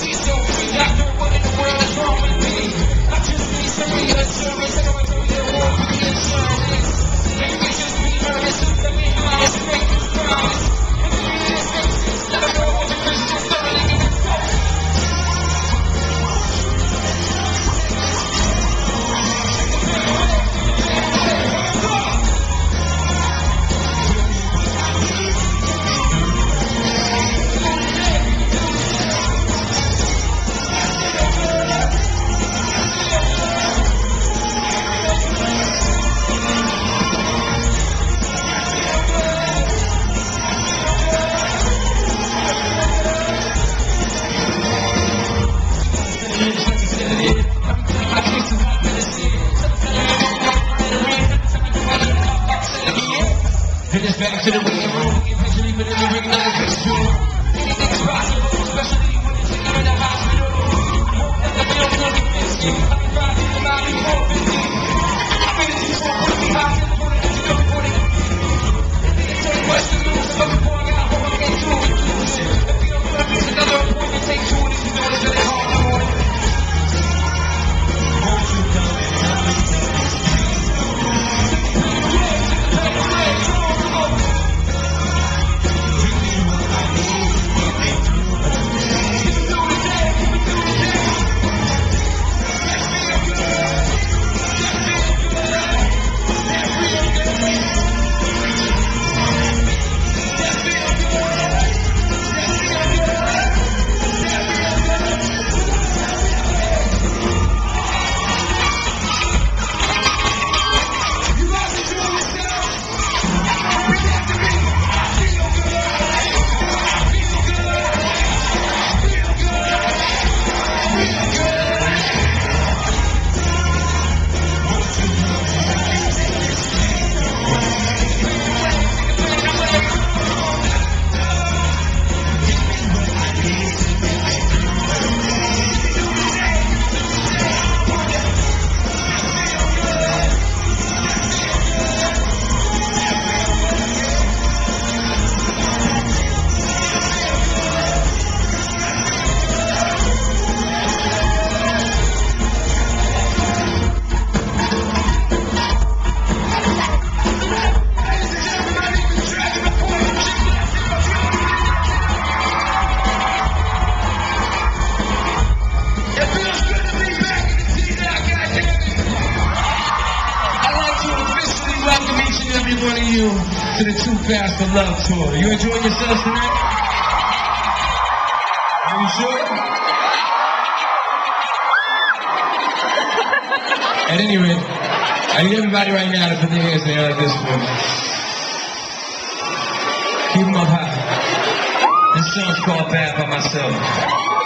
see so free. Doctor, what in the world is wrong with me? I just need some reassurance. I don't know your wrong with the insurance. Maybe just be earnest. Let me honest, make you promise. If you need this basis, let her know what the Christians thoroughly give it fuck. Hit us back to the waiting room. Eventually, but in the ring, not a picture. Anything is possible, especially when you're taking in the hospital. I hope that the bill will be fixed. I've been riding the line before 50. I've been in these four points behind the morning, and you know the morning. And then it's only much to lose. But before I got home, I can't do it. If you don't want to miss another appointment, take two of these. You know it's really hard in the morning. Won't you come and help me tell me? Every one of you to the Too Fast for Love tour. You enjoying yourselves tonight? Are you sure? At any rate, I need everybody right now to put their hands in the air like this for me. Keep them up high. This song's called Bad by Myself.